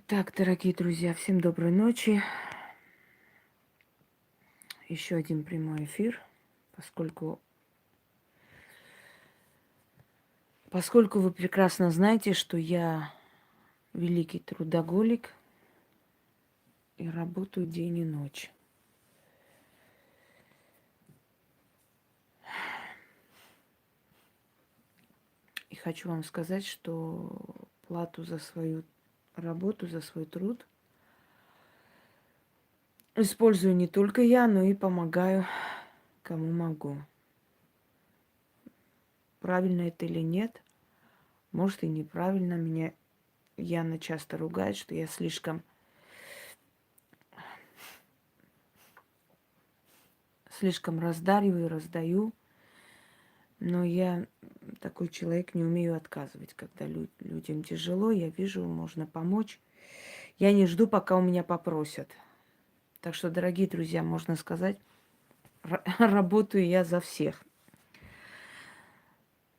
Так, дорогие друзья, всем доброй ночи. Еще один прямой эфир, поскольку, поскольку вы прекрасно знаете, что я великий трудоголик и работаю день и ночь. И хочу вам сказать, что плату за свою работу, за свой труд использую не только я, но и помогаю кому могу. Правильно это или нет, может и неправильно. Меня Яна часто ругает, что я слишком раздариваю, раздаю. Но я такой человек, не умею отказывать. Когда людям тяжело, я вижу, можно помочь. Я не жду, пока у меня попросят. Так что, дорогие друзья, можно сказать, работаю я за всех.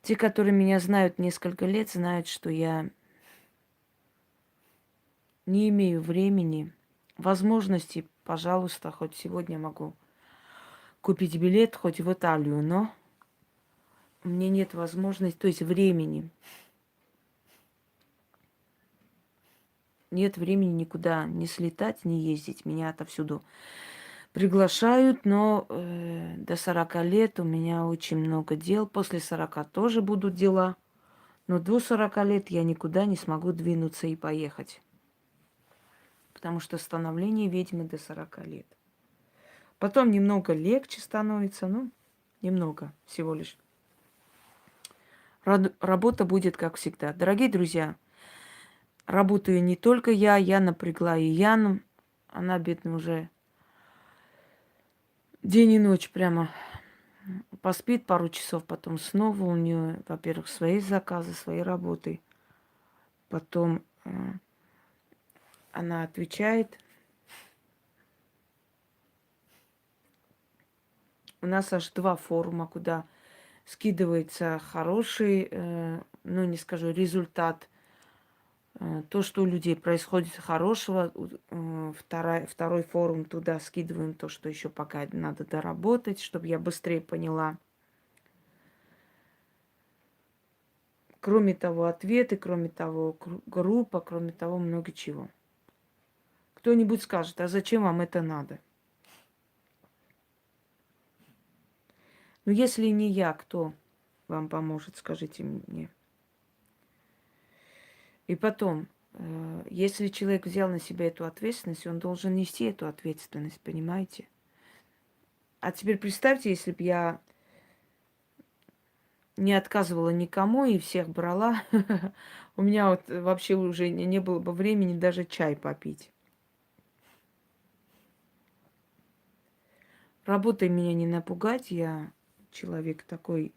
Те, которые меня знают несколько лет, знают, что я не имею времени, возможности, пожалуйста, хоть сегодня могу купить билет хоть в Италию, но мне нет возможности, то есть времени. Нет времени никуда не слетать, не ездить. Меня отовсюду приглашают, но до 40 лет у меня очень много дел. После 40 тоже будут дела. Но до 40 лет я никуда не смогу двинуться и поехать. Потому что становление ведьмы до 40 лет. Потом немного легче становится, ну, немного всего лишь. Работа будет как всегда. Дорогие друзья, работаю не только я напрягла и Яну. Она, бедная, уже день и ночь прямо поспит пару часов, потом снова у нее, во-первых, свои заказы, свои работы. Потом она отвечает. У нас аж 2 форума, куда скидывается хороший, ну не скажу, результат. То, что у людей происходит хорошего. Второй форум, туда скидываем то, что еще пока надо доработать, чтобы я быстрее поняла. Кроме того, ответы, кроме того, группа, кроме того, много чего. Кто-нибудь скажет, а зачем вам это надо? Ну, если не я, кто вам поможет, скажите мне. И потом, если человек взял на себя эту ответственность, он должен нести эту ответственность, понимаете? А теперь представьте, если бы я не отказывала никому и всех брала, у меня вот вообще уже не было бы времени даже чай попить. Работой меня не напугать, я человек такой,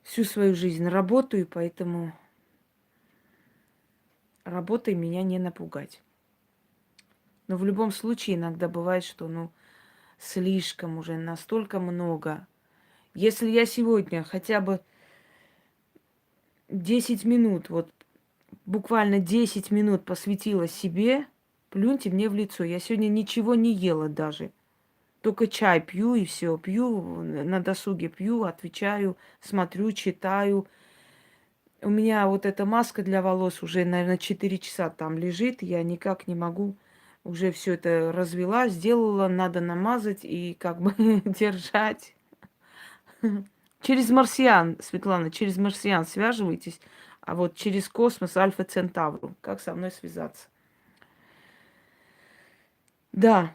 всю свою жизнь работаю, поэтому работой меня не напугать. Но в любом случае иногда бывает, что слишком уже, настолько много. Если я сегодня хотя бы 10 минут, вот буквально 10 минут посвятила себе, плюньте мне в лицо. Я сегодня ничего не ела даже. Только чай пью и все. Пью, на досуге пью, отвечаю, смотрю, читаю. У меня вот эта маска для волос уже, наверное, 4 часа там лежит. Я никак не могу. Уже все это развела, сделала, надо намазать и как бы держать. Через марсиан, Светлана, через марсиан связывайтесь, а вот через космос Альфа Центавру. Как со мной связаться? Да,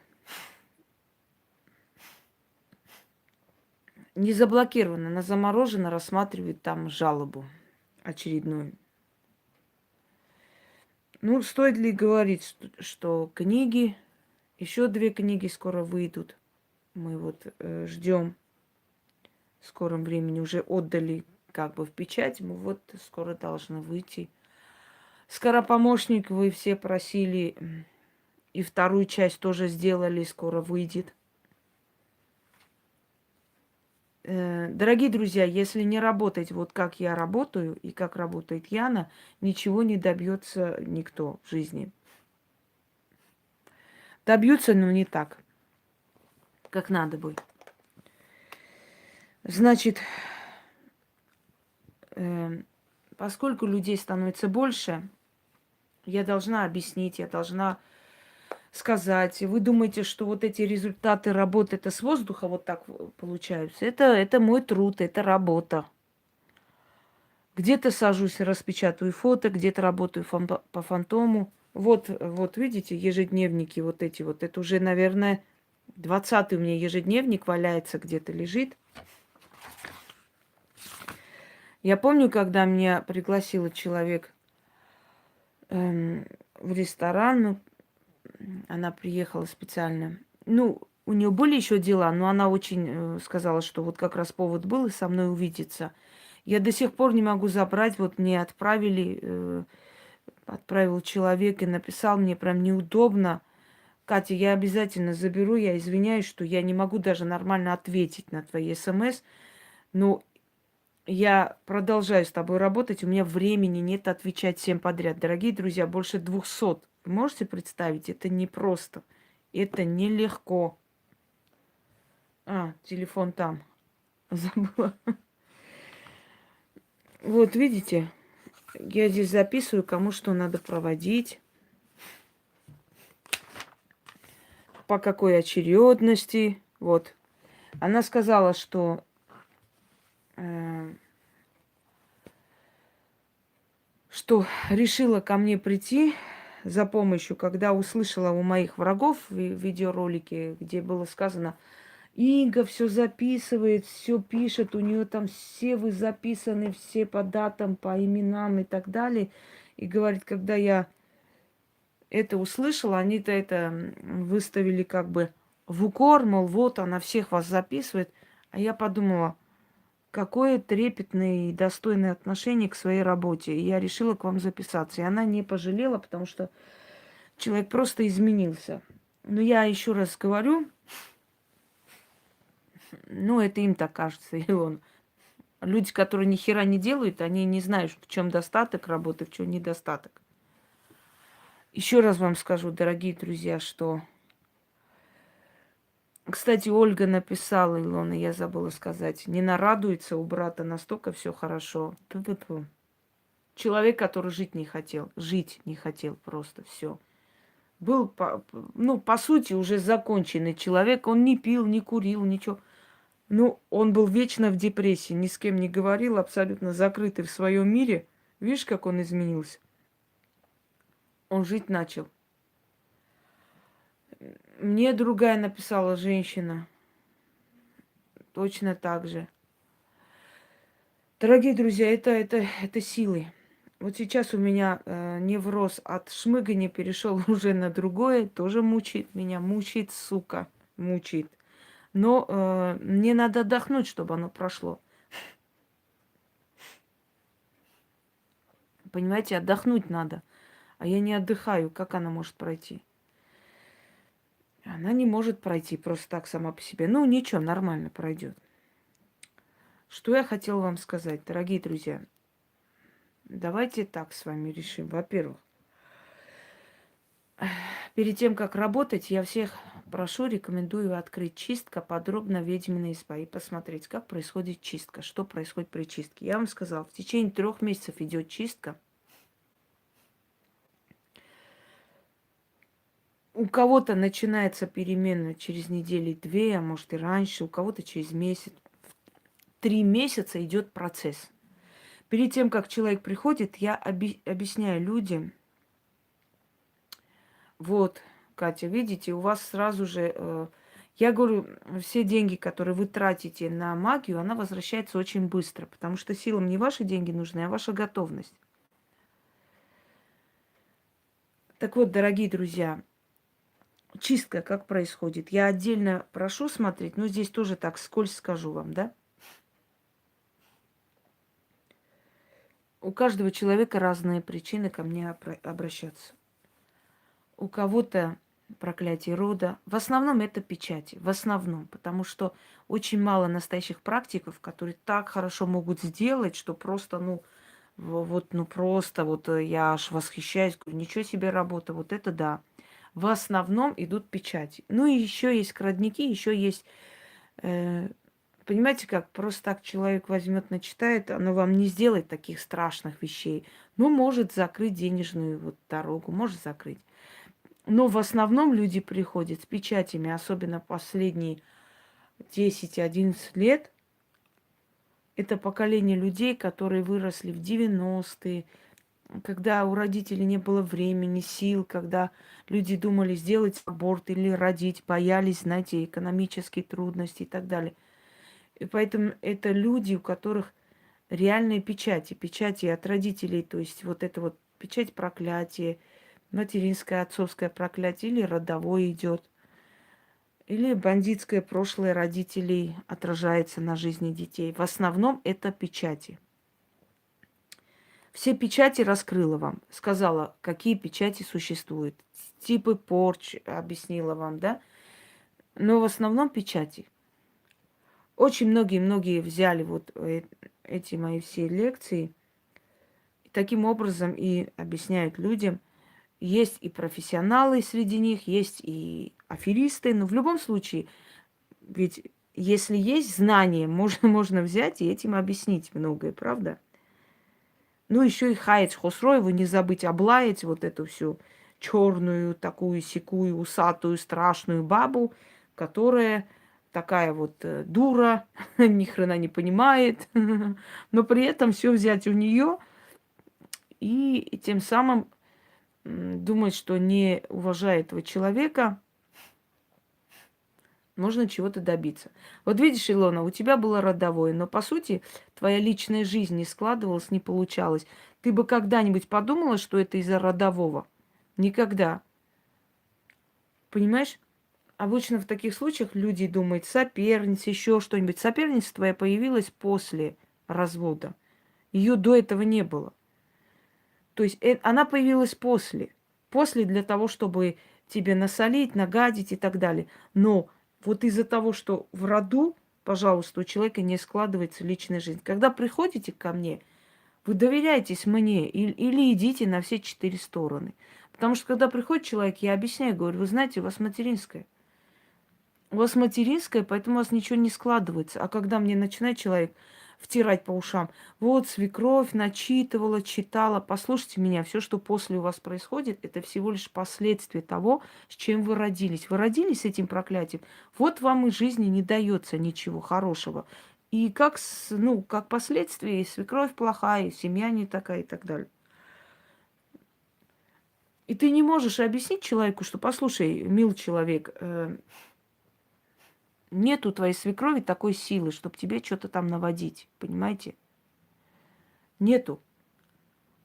не заблокировано, она заморожена, рассматривает там жалобу очередную. Ну, стоит ли говорить, что книги, еще 2 книги скоро выйдут. Мы вот ждем в скором времени, уже отдали как бы в печать, мы вот скоро должны выйти. Скоропомощник вы все просили, и вторую часть тоже сделали, скоро выйдет. Дорогие друзья, если не работать вот как я работаю и как работает Яна, ничего не добьется никто в жизни. Добьются, но не так, как надо бы. Значит, поскольку людей становится больше, я должна объяснить, я должна сказать. И вы думаете, что вот эти результаты работы это с воздуха вот так получаются? Это мой труд, это работа. Где-то сажусь, распечатаю фото, где-то работаю по фантому. Вот видите, ежедневники вот эти вот. Это уже, наверное, 20-й у меня ежедневник валяется, где-то лежит. Я помню, когда меня пригласил человек в ресторан, ну, она приехала специально. Ну, у нее были еще дела, но она очень сказала, что вот как раз повод был и со мной увидеться. Я до сих пор не могу забрать. Вот мне отправил человек и написал, мне прям неудобно. Катя, я обязательно заберу, я извиняюсь, что я не могу даже нормально ответить на твои СМС, но я продолжаю с тобой работать, у меня времени нет отвечать всем подряд. Дорогие друзья, больше 200. Вы можете представить? Это непросто. Это нелегко. Телефон там. Забыла. Вот, видите, я здесь записываю, кому что надо проводить, по какой очередности. Вот. Она сказала, что решила ко мне прийти за помощью, когда услышала у моих врагов в видеоролике, где было сказано: Инга все записывает, все пишет, у нее там все вы записаны, все по датам, по именам и так далее. И говорит, когда я это услышала, они-то это выставили как бы в укор, мол, вот она всех вас записывает. А я подумала, какое трепетное и достойное отношение к своей работе. И я решила к вам записаться. И она не пожалела, потому что человек просто изменился. Но я еще раз говорю, ну, это им так кажется, и он. Люди, которые ни хера не делают, они не знают, в чем достаток работы, в чем недостаток. Еще раз вам скажу, дорогие друзья, что... Кстати, Ольга написала, Илона, я забыла сказать, не нарадуется у брата, настолько все хорошо. Ту-ту-ту. Человек, который жить не хотел просто, все. Был, по сути, уже законченный человек, он не пил, не курил, ничего. Ну, он был вечно в депрессии, ни с кем не говорил, абсолютно закрытый в своем мире. Видишь, как он изменился? Он жить начал. Мне другая написала женщина. Точно так же. Дорогие друзья, это силы. Вот сейчас у меня невроз от шмыгания перешел уже на другое. Тоже мучает меня. Мучает, сука. Мучает. Но мне надо отдохнуть, чтобы оно прошло. Понимаете, отдохнуть надо. А я не отдыхаю. Как она может пройти? Она не может пройти просто так сама по себе. Ну, ничего, нормально пройдет. Что я хотела вам сказать, дорогие друзья? Давайте так с вами решим. Во-первых, перед тем, как работать, я всех прошу, рекомендую открыть чистка, подробно ведьминые изба и посмотреть, как происходит чистка, что происходит при чистке. Я вам сказала, в течение 3 месяцев идет чистка. У кого-то начинается перемена через недели 2, а может и раньше, у кого-то через месяц. 3 месяца идет процесс. Перед тем, как человек приходит, я объясняю людям. Вот, Катя, видите, у вас сразу же... я говорю, все деньги, которые вы тратите на магию, она возвращается очень быстро, потому что силам не ваши деньги нужны, а ваша готовность. Так вот, дорогие друзья, чистка как происходит? Я отдельно прошу смотреть, но здесь тоже так вскользь скажу вам, да? У каждого человека разные причины ко мне обращаться. У кого-то проклятие рода. В основном это печати. В основном. Потому что очень мало настоящих практиков, которые так хорошо могут сделать, что просто, ну, вот, ну просто, вот я аж восхищаюсь, говорю, ничего себе работа, вот это да. В основном идут печати. Ну и еще есть крадники, еще есть, э, понимаете как, просто так человек возьмет, начитает, оно вам не сделает таких страшных вещей. Ну, может закрыть денежную вот дорогу, может закрыть. Но в основном люди приходят с печатями, особенно последние 10-11 лет. Это поколение людей, которые выросли в 90-е, когда у родителей не было времени, сил, когда люди думали сделать аборт или родить, боялись, знаете, экономические трудности и так далее. И поэтому это люди, у которых реальные печати, печати от родителей, то есть вот это вот печать проклятия, материнское, отцовское проклятие или родовое идет, или бандитское прошлое родителей отражается на жизни детей. В основном это печати. Все печати раскрыла вам, сказала, какие печати существуют. Типы порч объяснила вам, да? Но в основном печати. Очень многие взяли вот эти мои все лекции. И таким образом и объясняют людям. Есть и профессионалы среди них, есть и аферисты. Но в любом случае, ведь если есть знания, можно взять и этим объяснить многое, правда? Ну, еще и хаять Хосроеву, не забыть облаять вот эту всю черную, такую секую, усатую, страшную бабу, которая такая вот дура, ни хрена не понимает, но при этом все взять у нее и тем самым думать, что не уважая этого человека, можно чего-то добиться. Вот видишь, Илона, у тебя было родовое, но по сути твоя личная жизнь не складывалась, не получалась. Ты бы когда-нибудь подумала, что это из-за родового? Никогда. Понимаешь? Обычно в таких случаях люди думают, соперница, еще что-нибудь. Соперница твоя появилась после развода. Ее до этого не было. То есть она появилась после. После для того, чтобы тебе насолить, нагадить и так далее. Но вот из-за того, что в роду, пожалуйста, у человека не складывается личная жизнь. Когда приходите ко мне, вы доверяетесь мне или идите на все 4 стороны. Потому что когда приходит человек, я объясняю, говорю, вы знаете, у вас материнская. У вас материнская, поэтому у вас ничего не складывается. А когда мне начинает человек втирать по ушам, вот свекровь начитывала, читала, послушайте меня, все, что после у вас происходит, это всего лишь последствия того, с чем вы родились. Вы родились с этим проклятием, вот вам и жизни не дается ничего хорошего. И как, ну, как последствие, и свекровь плохая, и семья не такая и так далее. И ты не можешь объяснить человеку, что, послушай, мил человек, нет у твоей свекрови такой силы, чтобы тебе что-то там наводить, понимаете? Нету.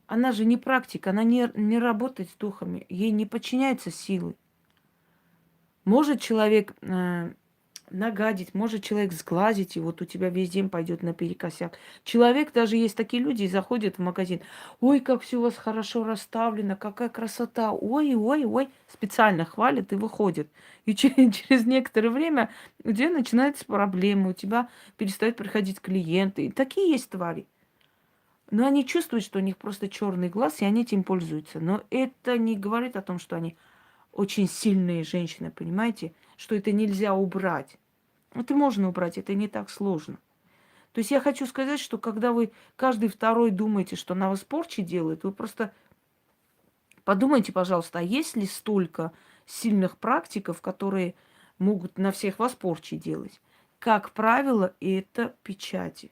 Она же не практик, она не работает с духами, ей не подчиняются силы. Может человек нагадить, может человек сглазить, и вот у тебя весь день пойдет наперекосяк. Человек, даже есть такие люди, заходят в магазин. Ой, как все у вас хорошо расставлено, какая красота. Ой, ой, ой. Специально хвалят и выходят. И через некоторое время у тебя начинаются проблемы, у тебя перестают приходить клиенты. И такие есть твари. Но они чувствуют, что у них просто черный глаз, и они этим пользуются. Но это не говорит о том, что они очень сильные женщины, понимаете? Что это нельзя убрать. Это можно убрать, это не так сложно. То есть я хочу сказать, что когда вы каждый второй думаете, что на вас порчи делают, вы просто подумайте, пожалуйста, а есть ли столько сильных практиков, которые могут на всех вас порчи делать? Как правило, это печати.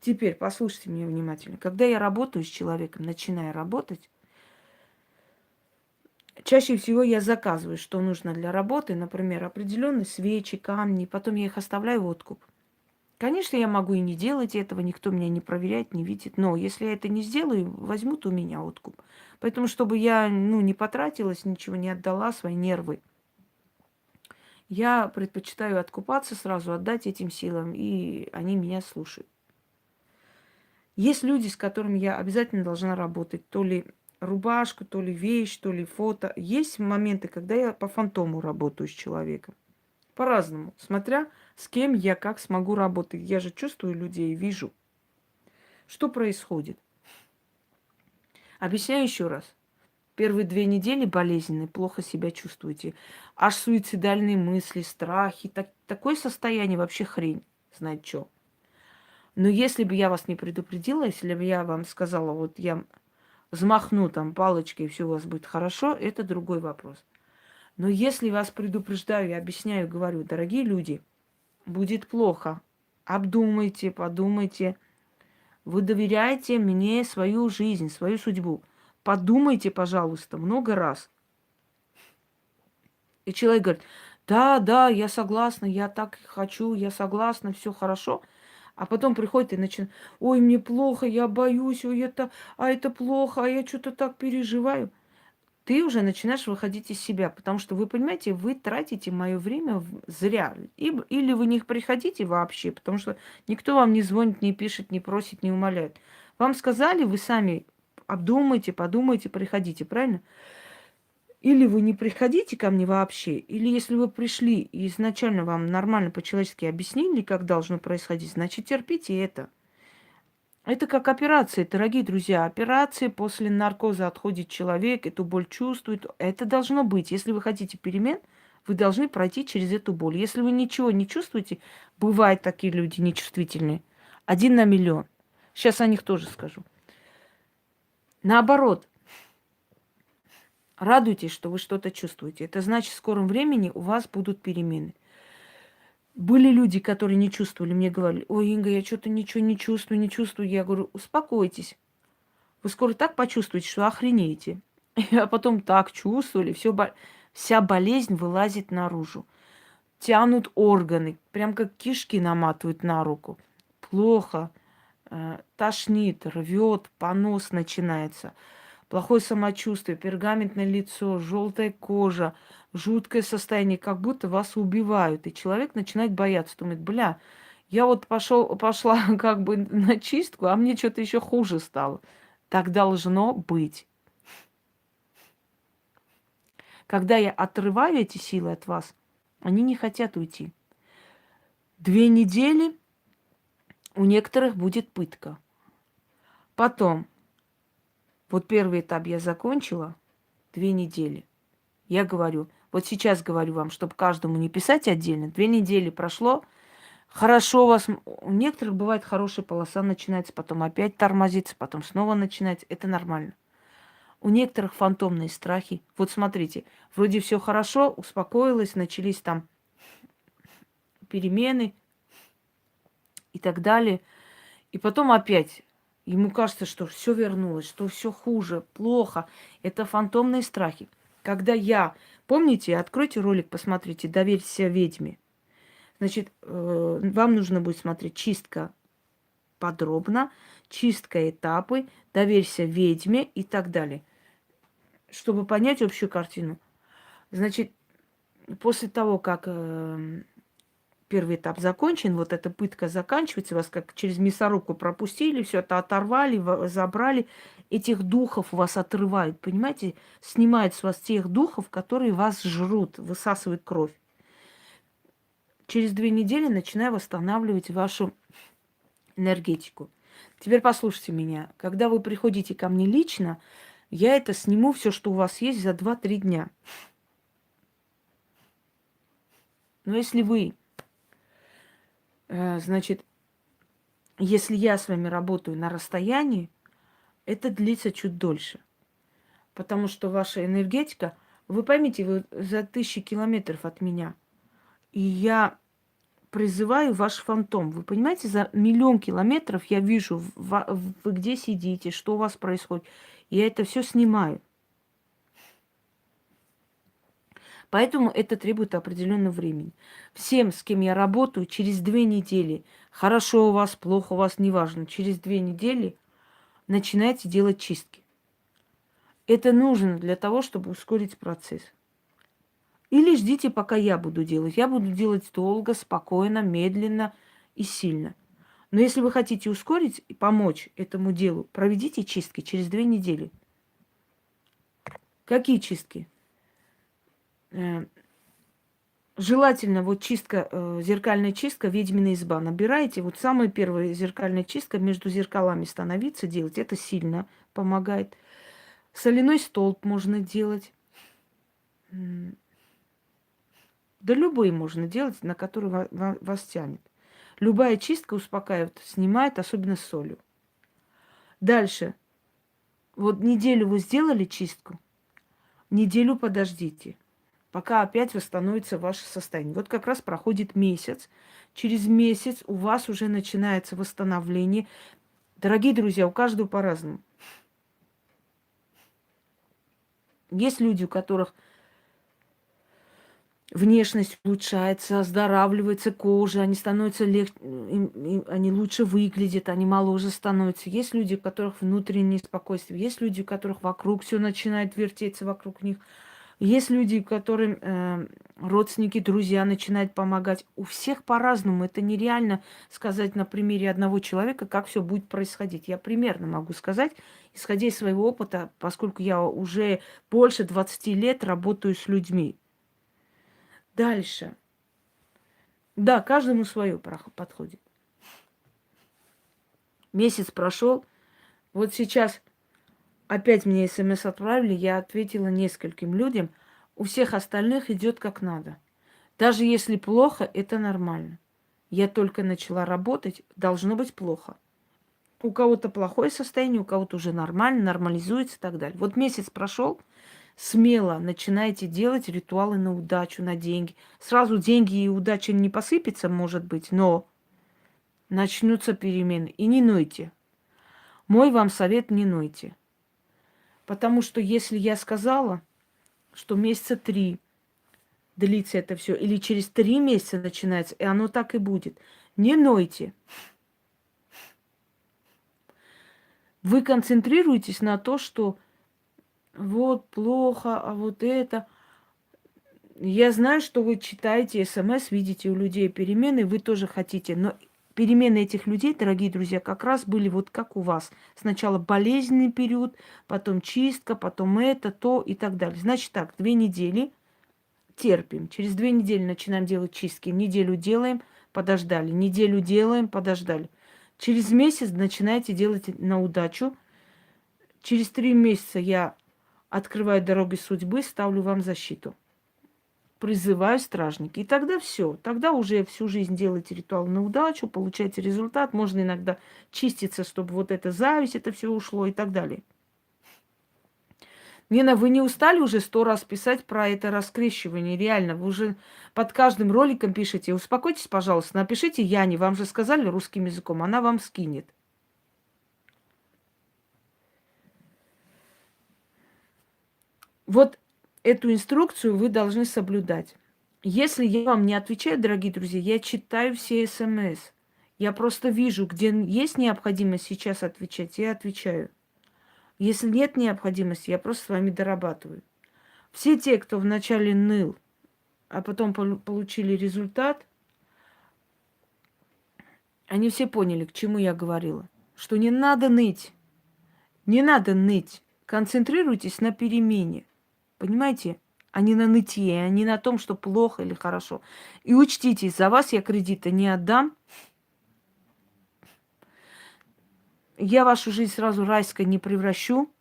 Теперь послушайте меня внимательно. Когда я работаю с человеком, начинаю работать, чаще всего я заказываю, что нужно для работы, например, определенные свечи, камни, потом я их оставляю в откуп. Конечно, я могу и не делать этого, никто меня не проверяет, не видит, но если я это не сделаю, возьмут у меня откуп. Поэтому, чтобы я не потратилась, ничего не отдала, свои нервы, я предпочитаю откупаться сразу, отдать этим силам, и они меня слушают. Есть люди, с которыми я обязательно должна работать, то ли рубашку, то ли вещь, то ли фото. Есть моменты, когда я по фантому работаю с человеком. По-разному, смотря с кем я как смогу работать. Я же чувствую людей, вижу, что происходит. Объясняю еще раз. Первые 2 недели болезненные, плохо себя чувствуете. Аж суицидальные мысли, страхи. Такое состояние вообще хрень, знать что. Но если бы я вас не предупредила, если бы я вам сказала, вот я взмахну там палочкой, и все у вас будет хорошо, это другой вопрос. Но если вас предупреждаю, я объясняю, говорю, дорогие люди, будет плохо. Обдумайте, подумайте. Вы доверяете мне свою жизнь, свою судьбу. Подумайте, пожалуйста, много раз. И человек говорит, да, да, я согласна, я так хочу, я согласна, все хорошо. А потом приходит и начинает, ой, мне плохо, я боюсь, ой, это плохо, а я что-то так переживаю. Ты уже начинаешь выходить из себя, потому что вы понимаете, вы тратите мое время зря. Или вы не приходите вообще, потому что никто вам не звонит, не пишет, не просит, не умоляет. Вам сказали, вы сами обдумайте, подумайте, приходите, правильно? Или вы не приходите ко мне вообще, или если вы пришли и изначально вам нормально по-человечески объяснили, как должно происходить, значит, терпите это. Это как операция, дорогие друзья. Операция, после наркоза отходит человек, эту боль чувствует. Это должно быть. Если вы хотите перемен, вы должны пройти через эту боль. Если вы ничего не чувствуете, бывают такие люди нечувствительные. 1 на 1 000 000. Сейчас о них тоже скажу. Наоборот, радуйтесь, что вы что-то чувствуете. Это значит, в скором времени у вас будут перемены. Были люди, которые не чувствовали, мне говорили, ой, Инга, я что-то ничего не чувствую, не чувствую. Я говорю, успокойтесь. Вы скоро так почувствуете, что охренеете. А потом так чувствовали, вся болезнь вылазит наружу. Тянут органы, прям как кишки наматывают на руку. Плохо, тошнит, рвет, понос начинается. Плохое самочувствие, пергаментное лицо, желтая кожа, жуткое состояние, как будто вас убивают. И человек начинает бояться, думает, бля, я вот пошла как бы на чистку, а мне что-то еще хуже стало. Так должно быть. Когда я отрываю эти силы от вас, они не хотят уйти. 2 недели у некоторых будет пытка. Потом, вот первый этап я закончила, 2 недели. Я говорю, вот сейчас говорю вам, чтобы каждому не писать отдельно. 2 недели прошло, хорошо у вас. У некоторых бывает хорошая полоса начинается, потом опять тормозится, потом снова начинается. Это нормально. У некоторых фантомные страхи. Вот смотрите, вроде все хорошо, успокоилось, начались там перемены и так далее. И потом опять ему кажется, что все вернулось, что все хуже, плохо. Это фантомные страхи. Когда я... Помните, откройте ролик, посмотрите, доверься ведьме. Значит, вам нужно будет смотреть чистка подробно, чистка этапы, доверься ведьме и так далее. Чтобы понять общую картину. Значит, после того, как первый этап закончен, вот эта пытка заканчивается, вас как через мясорубку пропустили, все это оторвали, забрали, этих духов вас отрывают, понимаете? Снимают с вас тех духов, которые вас жрут, высасывают кровь. Через 2 недели начинаю восстанавливать вашу энергетику. Теперь послушайте меня. Когда вы приходите ко мне лично, я это сниму, все, что у вас есть, за 2-3 дня. Но если вы, значит, если я с вами работаю на расстоянии, это длится чуть дольше. Потому что ваша энергетика, вы поймите, вы за 1000 километров от меня. И я призываю ваш фантом. Вы понимаете, за 1 000 000 километров я вижу, вы где сидите, что у вас происходит. Я это все снимаю. Поэтому это требует определенного времени. Всем, с кем я работаю, через 2 недели, хорошо у вас, плохо у вас, неважно, через 2 недели начинайте делать чистки. Это нужно для того, чтобы ускорить процесс. Или ждите, пока я буду делать. Я буду делать долго, спокойно, медленно и сильно. Но если вы хотите ускорить и помочь этому делу, проведите чистки через 2 недели. Какие чистки? Э, Желательно вот чистка, зеркальная чистка, ведьмина изба. Набираете, вот самая первая зеркальная чистка, между зеркалами становиться, делать. Это сильно помогает. Соляной столб можно делать. Да любые можно делать, на который вас тянет. Любая чистка успокаивает, снимает, особенно с солью. Дальше. Вот неделю вы сделали чистку, неделю подождите, пока опять восстановится ваше состояние. Вот как раз проходит месяц. Через месяц у вас уже начинается восстановление. Дорогие друзья, у каждого по-разному. Есть люди, у которых внешность улучшается, оздоравливается кожа, они становятся легче, они лучше выглядят, они моложе становятся. Есть люди, у которых внутреннее спокойствие, есть люди, у которых вокруг все начинает вертеться вокруг них. Есть люди, которым родственники, друзья начинают помогать. У всех по-разному. Это нереально сказать на примере одного человека, как все будет происходить. Я примерно могу сказать, исходя из своего опыта, поскольку я уже больше 20 лет работаю с людьми. Дальше. Да, каждому свое подходит. Месяц прошел. Вот сейчас опять мне смс отправили, я ответила нескольким людям. У всех остальных идет как надо. Даже если плохо, это нормально. Я только начала работать, должно быть плохо. У кого-то плохое состояние, у кого-то уже нормально, нормализуется и так далее. Вот месяц прошел, смело начинайте делать ритуалы на удачу, на деньги. Сразу деньги и удача не посыпется, может быть, но начнутся перемены. И не нойте. Мой вам совет: не нойте. Потому что если я сказала, что месяца 3 длится это все, или через 3 месяца начинается, и оно так и будет, не нойте. Вы концентрируетесь на то, что вот плохо, а вот это. Я знаю, что вы читаете СМС, видите у людей перемены, вы тоже хотите. Но перемены этих людей, дорогие друзья, как раз были вот как у вас. Сначала болезненный период, потом чистка, потом это, то и так далее. Значит так, 2 недели терпим. Через 2 недели начинаем делать чистки. Неделю делаем, подождали. Неделю делаем, подождали. Через месяц начинаете делать на удачу. Через 3 месяца я открываю дороги судьбы, ставлю вам защиту. Призываю стражники. И тогда все. Тогда уже всю жизнь делаете ритуал на удачу, получаете результат. Можно иногда чиститься, чтобы вот эта зависть, это все ушло и так далее. Нина, вы не устали уже 100 раз писать про это раскрещивание? Реально, вы уже под каждым роликом пишете. Успокойтесь, пожалуйста, напишите Яне. Вам же сказали русским языком, она вам скинет. Вот эту инструкцию вы должны соблюдать. Если я вам не отвечаю, дорогие друзья, я читаю все СМС. Я просто вижу, где есть необходимость сейчас отвечать, я отвечаю. Если нет необходимости, я просто с вами дорабатываю. Все те, кто вначале ныл, а потом получили результат, они все поняли, к чему я говорила. Что не надо ныть. Не надо ныть. Концентрируйтесь на перемене. Понимаете? А не на нытье, а не на том, что плохо или хорошо. И учтите, за вас я кредита не отдам. Я вашу жизнь сразу райской не превращу.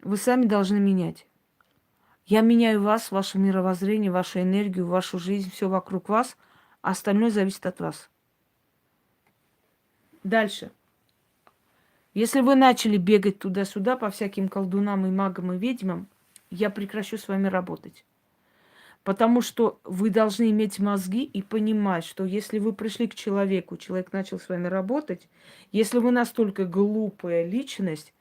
Вы сами должны менять. Я меняю вас, ваше мировоззрение, вашу энергию, вашу жизнь, все вокруг вас. А остальное зависит от вас. Дальше. Если вы начали бегать туда-сюда по всяким колдунам и магам и ведьмам, я прекращу с вами работать. Потому что вы должны иметь мозги и понимать, что если вы пришли к человеку, человек начал с вами работать, если вы настолько глупая личность,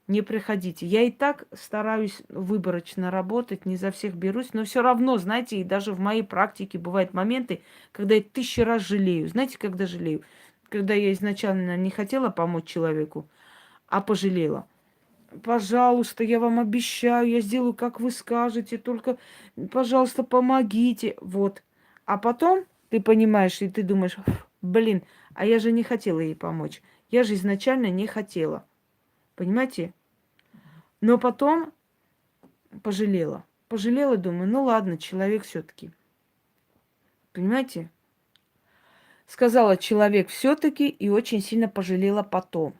не приходите. Я и так стараюсь выборочно работать, не за всех берусь, но все равно, знаете, и даже в моей практике бывают моменты, когда я 1000 раз жалею. Знаете, когда жалею? Когда я изначально не хотела помочь человеку, а пожалела. Пожалуйста, я вам обещаю, я сделаю, как вы скажете, только, пожалуйста, помогите. Вот. А потом ты понимаешь, и ты думаешь, блин, а я же не хотела ей помочь. Я же изначально не хотела. Понимаете? Но потом пожалела. Пожалела, думаю, ну ладно, человек все-таки. Понимаете? Сказала человек все-таки и очень сильно пожалела потом.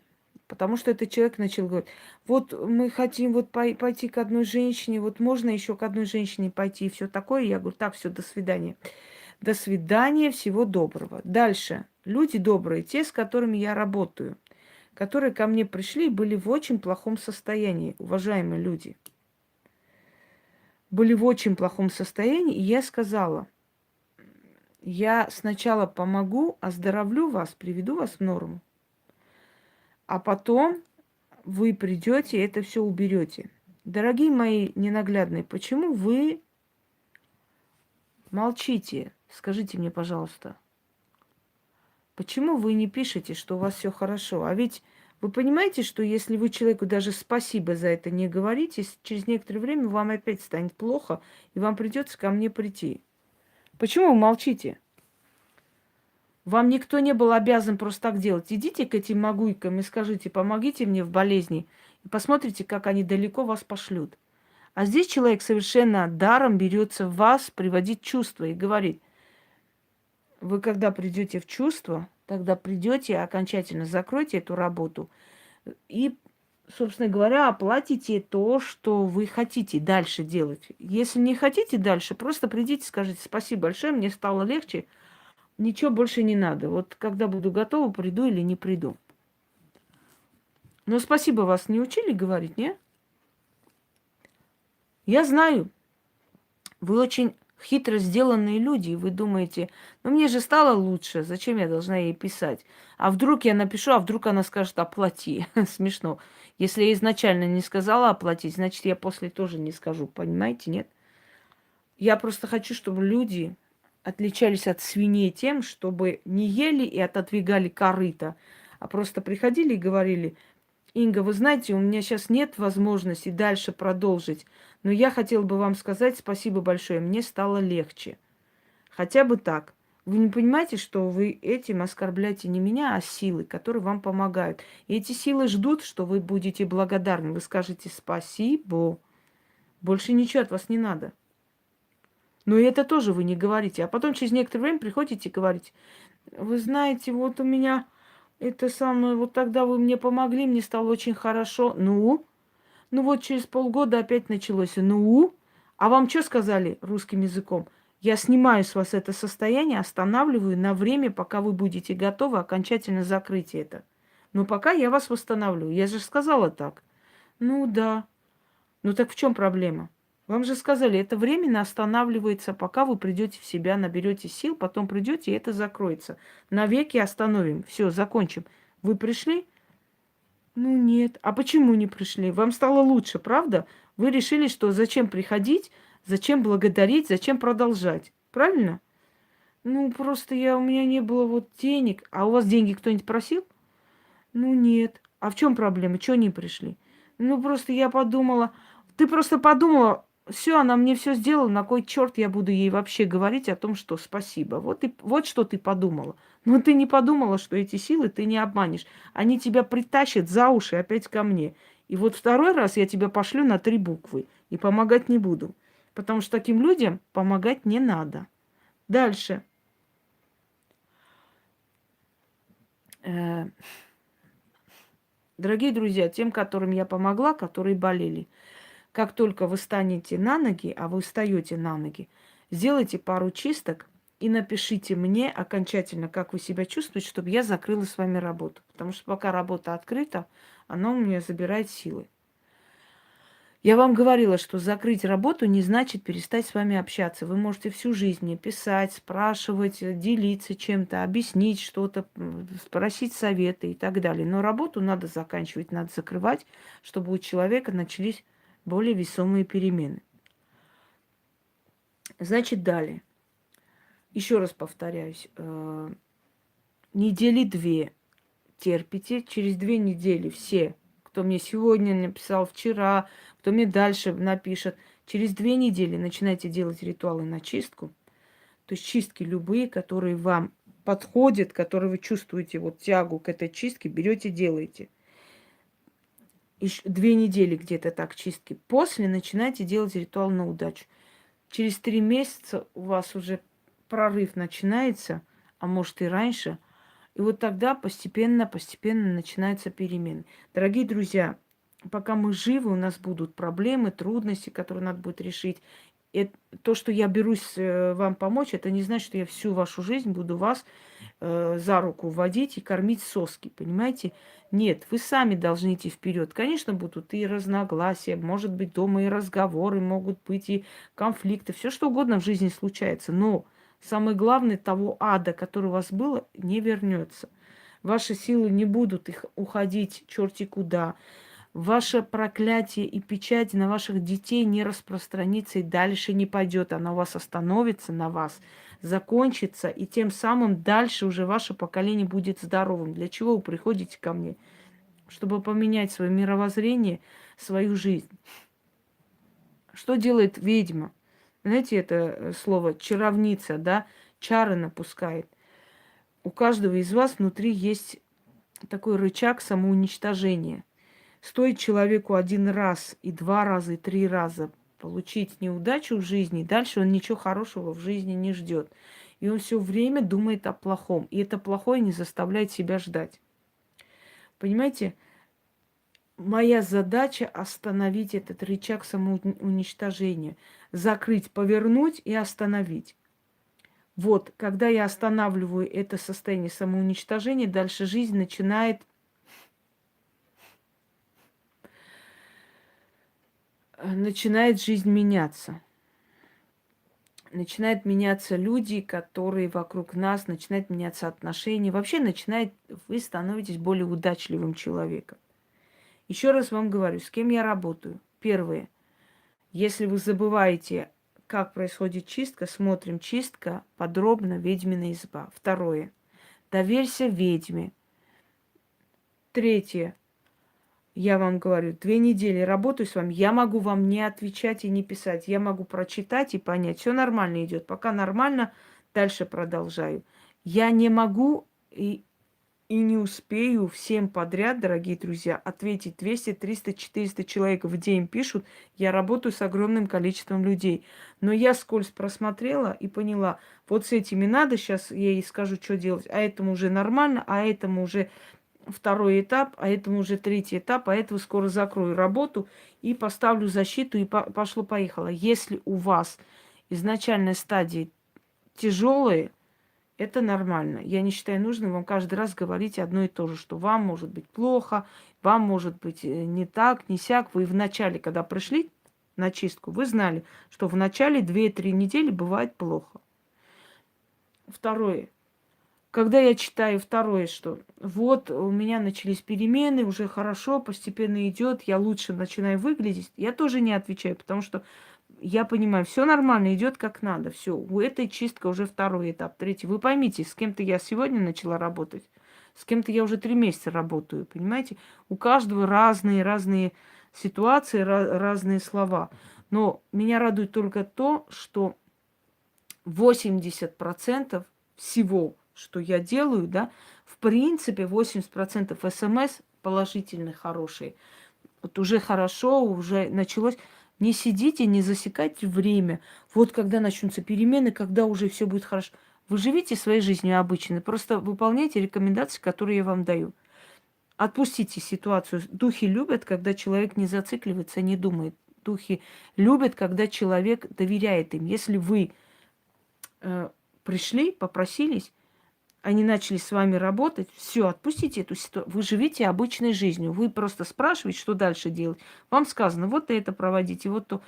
Потому что этот человек начал говорить, вот мы хотим вот пойти к одной женщине, вот можно еще к одной женщине пойти и все такое. Я говорю, так, все, до свидания. До свидания, всего доброго. Дальше. Люди добрые, те, с которыми я работаю, которые ко мне пришли, были в очень плохом состоянии, уважаемые люди. Были в очень плохом состоянии, и я сказала, я сначала помогу, оздоровлю вас, приведу вас в норму, а потом вы придете и это все уберете. Дорогие мои ненаглядные, почему вы молчите? Скажите мне, пожалуйста, почему вы не пишете, что у вас все хорошо? А ведь вы понимаете, что если вы человеку даже спасибо за это не говорите, через некоторое время вам опять станет плохо, и вам придется ко мне прийти. Почему вы молчите? Вам никто не был обязан просто так делать. Идите к этим могуйкам и скажите, помогите мне в болезни. И посмотрите, как они далеко вас пошлют. А здесь человек совершенно даром берется в вас приводить чувства и говорит, вы когда придете в чувство, тогда придете, окончательно закройте эту работу и, собственно говоря, оплатите то, что вы хотите дальше делать. Если не хотите дальше, просто придите, скажите спасибо большое, мне стало легче, ничего больше не надо. Вот когда буду готова, приду или не приду. Но спасибо вас не учили говорить, не? Я знаю, вы очень хитро сделанные люди, и вы думаете, ну мне же стало лучше, зачем я должна ей писать? А вдруг я напишу, а вдруг она скажет оплати. Смешно. Если я изначально не сказала оплатить, значит, я после тоже не скажу, понимаете, нет? Я просто хочу, чтобы люди отличались от свиней тем, чтобы не ели и отодвигали корыто, а просто приходили и говорили, Инга, вы знаете, у меня сейчас нет возможности дальше продолжить, но я хотела бы вам сказать спасибо большое, мне стало легче. Хотя бы так. Вы не понимаете, что вы этим оскорбляете не меня, а силы, которые вам помогают. И эти силы ждут, что вы будете благодарны. Вы скажете спасибо. Больше ничего от вас не надо. Но и это тоже вы не говорите. А потом через некоторое время приходите и говорите, вы знаете, вот у меня это самое, вот тогда вы мне помогли, мне стало очень хорошо. Ну вот через полгода опять началось. Ну, а вам что сказали русским языком? Я снимаю с вас это состояние, останавливаю на время, пока вы будете готовы окончательно закрыть это. Но пока я вас восстановлю. Я же сказала так. Ну да. Ну так в чем проблема? Вам же сказали, это временно останавливается, пока вы придете в себя, наберете сил, потом придете, и это закроется. Навеки остановим. Все, закончим. Вы пришли? Ну нет. А почему не пришли? Вам стало лучше, правда? Вы решили, что зачем приходить, зачем благодарить, зачем продолжать. Правильно? Ну, просто у меня не было вот денег. А у вас деньги кто-нибудь просил? Ну нет. А в чем проблема? Чего не пришли? Ну, просто я подумала. Ты просто подумала, все, она мне все сделала, на кой черт я буду ей вообще говорить о том, что спасибо. Вот что ты подумала. Но ты не подумала, что эти силы ты не обманешь. Они тебя притащат за уши опять ко мне. И вот второй раз я тебя пошлю на 3 буквы и помогать не буду. Потому что таким людям помогать не надо. Дальше. Э, Дорогие друзья, тем, которым я помогла, которые болели, как только вы станете на ноги, а вы встаете на ноги, сделайте пару чисток и напишите мне окончательно, как вы себя чувствуете, чтобы я закрыла с вами работу. Потому что пока работа открыта, она у меня забирает силы. Я вам говорила, что закрыть работу не значит перестать с вами общаться. Вы можете всю жизнь мне писать, спрашивать, делиться чем-то, объяснить что-то, спросить советы и так далее. Но работу надо заканчивать, надо закрывать, чтобы у человека начались более весомые перемены. Значит, далее. Еще раз повторяюсь. Недели 2 терпите. Через 2 недели все, кто мне сегодня написал, вчера, кто мне дальше напишет, через 2 недели начинайте делать ритуалы на чистку. То есть чистки любые, которые вам подходят, которые вы чувствуете вот тягу к этой чистке, берете, делаете. еще 2 недели где-то так чистки. После начинайте делать ритуал на удачу. Через 3 месяца у вас уже прорыв начинается, а может и раньше. И вот тогда постепенно начинаются перемены. Дорогие друзья, пока мы живы, у нас будут проблемы, трудности, которые надо будет решить. И то, что я берусь вам помочь, это не значит, что я всю вашу жизнь буду вас за руку водить и кормить соски, понимаете? Нет, вы сами должны идти вперед. Конечно, будут и разногласия, может быть, дома и разговоры, могут быть и конфликты, все что угодно в жизни случается. Но самое главное, того ада, который у вас было, не вернется. Ваши силы не будут их уходить черти куда. Ваше проклятие и печать на ваших детей не распространится и дальше не пойдет. Она у вас остановится на вас, закончится, и тем самым дальше уже ваше поколение будет здоровым. Для чего вы приходите ко мне? Чтобы поменять свое мировоззрение, свою жизнь. Что делает ведьма? Знаете, это слово чаровница, да? Чары напускает. У каждого из вас внутри есть такой рычаг самоуничтожения. Стоит человеку 1 раз, и 2 раза, и 3 раза получить неудачу в жизни, дальше он ничего хорошего в жизни не ждет. И он все время думает о плохом. И это плохое не заставляет себя ждать. Понимаете, моя задача остановить этот рычаг самоуничтожения. Закрыть, повернуть и остановить. Вот, когда я останавливаю это состояние самоуничтожения, дальше жизнь начинает жизнь меняться. Начинают меняться люди, которые вокруг нас, начинают меняться отношения. Вообще вы становитесь более удачливым человеком. Еще раз вам говорю, с кем я работаю. Первое. Если вы забываете, как происходит чистка, смотрим чистка подробно, ведьмина изба. Второе. Доверься ведьме. Третье. Я вам говорю, 2 недели работаю с вами, я могу вам не отвечать и не писать. Я могу прочитать и понять, все нормально идет. Пока нормально, дальше продолжаю. Я не могу и не успею всем подряд, дорогие друзья, ответить 200, 300, 400 человек в день пишут. Я работаю с огромным количеством людей. Но я скользь просмотрела и поняла, вот с этими надо, сейчас я ей скажу, что делать, а этому уже нормально, а этому уже второй этап, а этому уже третий этап, а этого скоро закрою работу и поставлю защиту, и пошло-поехало. Если у вас изначальная стадия тяжелая, это нормально. Я не считаю нужным вам каждый раз говорить одно и то же, что вам может быть плохо, вам может быть не так, не сяк. Вы в начале, когда пришли на чистку, вы знали, что в начале 2-3 недели бывает плохо. Второе. Когда я читаю второе, что вот у меня начались перемены, уже хорошо, постепенно идет, я лучше начинаю выглядеть, я тоже не отвечаю, потому что я понимаю, все нормально, идет как надо, все. У этой чистка уже второй этап, третий. Вы поймите, с кем-то я сегодня начала работать, с кем-то я уже 3 месяца работаю, понимаете? У каждого разные ситуации, разные слова. Но меня радует только то, что 80% всего, что я делаю, да, в принципе, 80% СМС положительные, хорошие. Вот уже хорошо, уже началось. Не сидите, не засекайте время. Вот когда начнутся перемены, когда уже все будет хорошо. Вы живите своей жизнью обычной, просто выполняйте рекомендации, которые я вам даю. Отпустите ситуацию. Духи любят, когда человек не зацикливается, не думает. Духи любят, когда человек доверяет им. Если вы пришли, попросились, они начали с вами работать, все, отпустите эту ситуацию. Вы живите обычной жизнью. Вы просто спрашиваете, что дальше делать. Вам сказано, вот это проводите, вот то.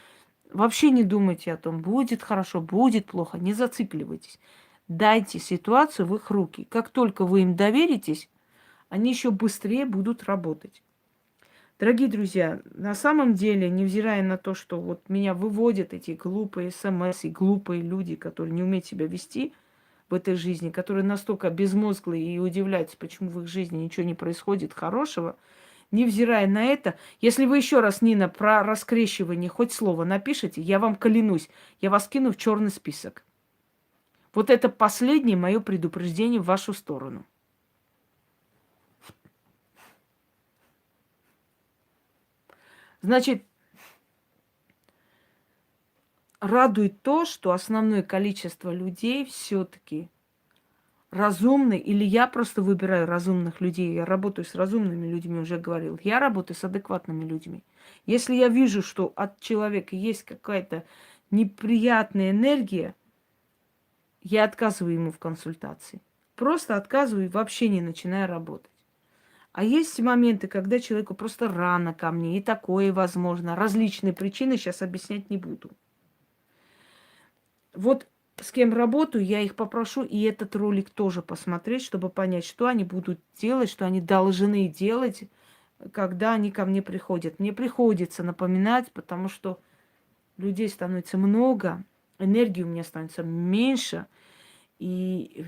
Вообще не думайте о том, будет хорошо, будет плохо. Не зацикливайтесь. Дайте ситуацию в их руки. Как только вы им доверитесь, они еще быстрее будут работать. Дорогие друзья, на самом деле, невзирая на то, что вот меня выводят эти глупые СМС и глупые люди, которые не умеют себя вести в этой жизни, которые настолько безмозглые и удивляются, почему в их жизни ничего не происходит хорошего, невзирая на это, если вы еще раз, Нина, про раскрещивание хоть слово напишите, я вам клянусь, я вас кину в черный список. Вот это последнее мое предупреждение в вашу сторону. Значит, радует то, что основное количество людей все-таки разумны, или я просто выбираю разумных людей. Я работаю с разумными людьми, уже говорил. Я работаю с адекватными людьми. Если я вижу, что от человека есть какая-то неприятная энергия, я отказываю ему в консультации. Просто отказываю и вообще не начинаю работать. А есть моменты, когда человеку просто рано ко мне, и такое возможно. Различные причины сейчас объяснять не буду. Вот с кем работаю, я их попрошу и этот ролик тоже посмотреть, чтобы понять, что они будут делать, что они должны делать, когда они ко мне приходят. Мне приходится напоминать, потому что людей становится много, энергии у меня становится меньше, и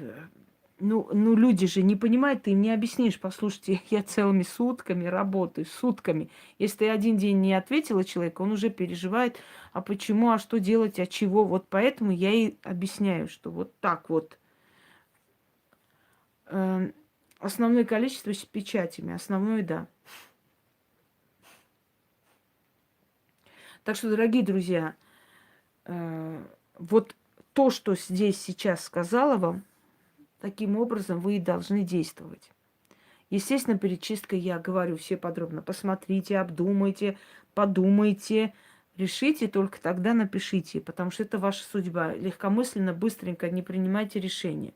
ну, люди же не понимают, ты им не объяснишь. Послушайте, я целыми сутками работаю, сутками. Если ты один день не ответила человеку, он уже переживает, а почему, а что делать, а чего. Вот поэтому я и объясняю, что вот так вот. Основное количество с печатями, основное, да. Так что, дорогие друзья, вот то, что здесь сейчас сказала вам, таким образом вы и должны действовать. Естественно, перечисткой я говорю все подробно. Посмотрите, обдумайте, подумайте, решите, только тогда напишите, потому что это ваша судьба. Легкомысленно, быстренько не принимайте решения.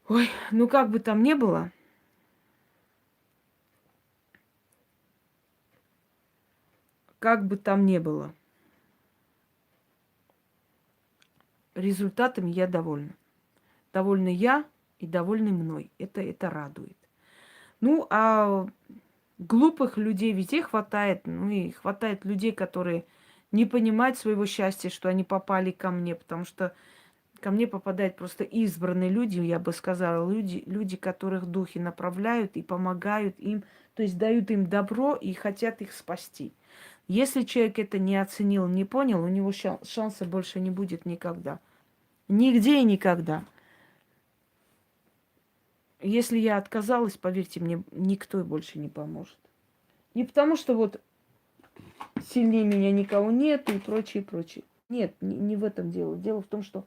Ой, ну как бы там ни было, как бы там ни было, результатами я довольна. Довольна я и довольны мной. Это радует. Ну, а глупых людей везде хватает. Ну и хватает людей, которые не понимают своего счастья, что они попали ко мне, потому что ко мне попадают просто избранные люди, я бы сказала, люди, которых духи направляют и помогают им, то есть дают им добро и хотят их спасти. Если человек это не оценил, не понял, у него шанса больше не будет никогда. Нигде и никогда. Если я отказалась, поверьте мне, никто больше не поможет. Не потому, что вот сильнее меня никого нет и прочее, прочее. Нет, не в этом дело. Дело в том, что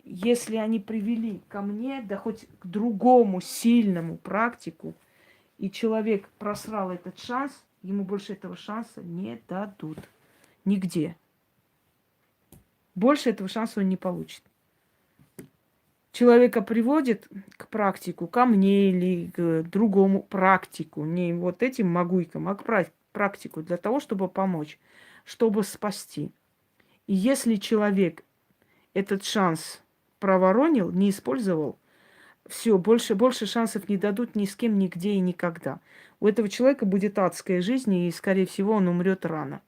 если они привели ко мне, да хоть к другому сильному практику, и человек просрал этот шанс, ему больше этого шанса не дадут. Нигде. Больше этого шанса он не получит. Человека приводит к практику, ко мне или к другому практику, не вот этим могуйкам, а к практику для того, чтобы помочь, чтобы спасти. И если человек этот шанс проворонил, не использовал, все, больше шансов не дадут ни с кем, нигде и никогда. У этого человека будет адская жизнь, и, скорее всего, он умрет рано.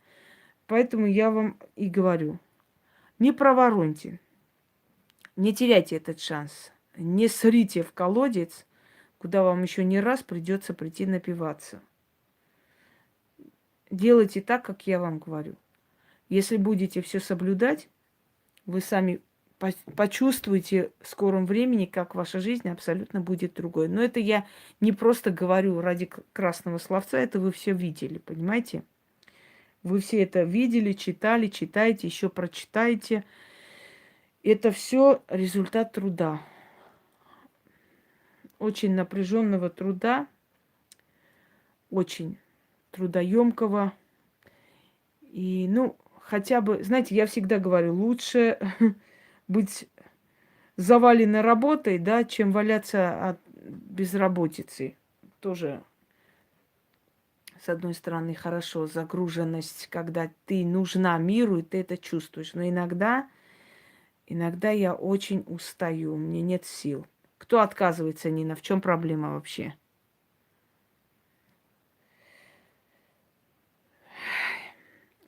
Поэтому я вам и говорю, не провороньте, не теряйте этот шанс, не срите в колодец, куда вам еще не раз придется прийти напиваться. Делайте так, как я вам говорю. Если будете все соблюдать, вы сами почувствуете в скором времени, как ваша жизнь абсолютно будет другой. Но это я не просто говорю ради красного словца, это вы все видели, понимаете? Вы все это видели, читали, читаете, еще прочитаете. Это все результат труда. Очень напряженного труда, очень трудоемкого. И, ну, хотя бы, знаете, я всегда говорю, лучше быть заваленной работой, да, чем валяться от безработицы. Тоже, с одной стороны, хорошо, загруженность, когда ты нужна миру, и ты это чувствуешь. Но иногда я очень устаю, у меня нет сил. Кто отказывается, Нина? В чем проблема вообще?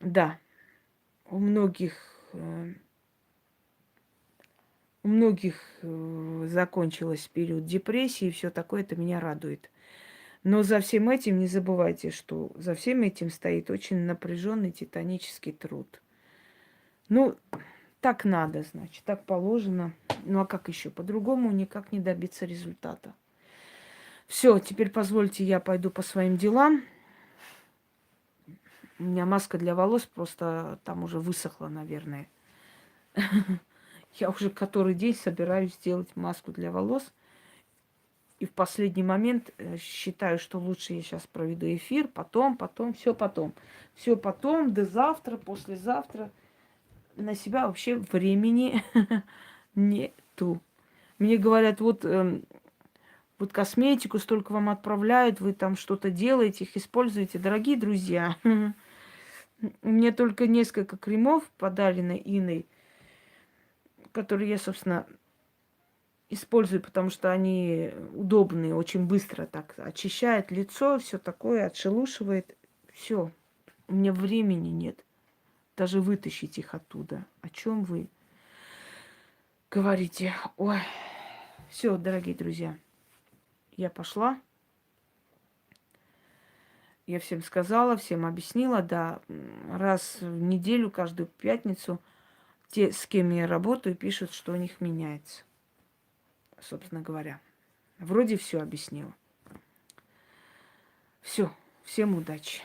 Да, у многих, закончилась период депрессии и все такое, это меня радует. Но за всем этим не забывайте, что за всем этим стоит очень напряженный титанический труд. Ну, так надо, значит, так положено. Ну а как еще? По-другому никак не добиться результата. Все, теперь позвольте, я пойду по своим делам. У меня маска для волос просто там уже высохла, наверное. Я уже который день собираюсь сделать маску для волос. И в последний момент считаю, что лучше я сейчас проведу эфир, потом, все потом. Все потом, до завтра, послезавтра. На себя вообще времени нету. Мне говорят, вот косметику столько вам отправляют, вы там что-то делаете, их используете. Дорогие друзья, мне только несколько кремов подарены Иной, которые я, собственно, использую, потому что они удобные, очень быстро так очищают лицо, все такое, отшелушивает. Все, у меня времени нет даже вытащить их оттуда. О чем вы говорите? Ой, все, дорогие друзья, я пошла. Я всем сказала, всем объяснила, да, раз в неделю, каждую пятницу, те, с кем я работаю, пишут, что у них меняется, собственно говоря. Вроде все объяснила. Все, всем удачи.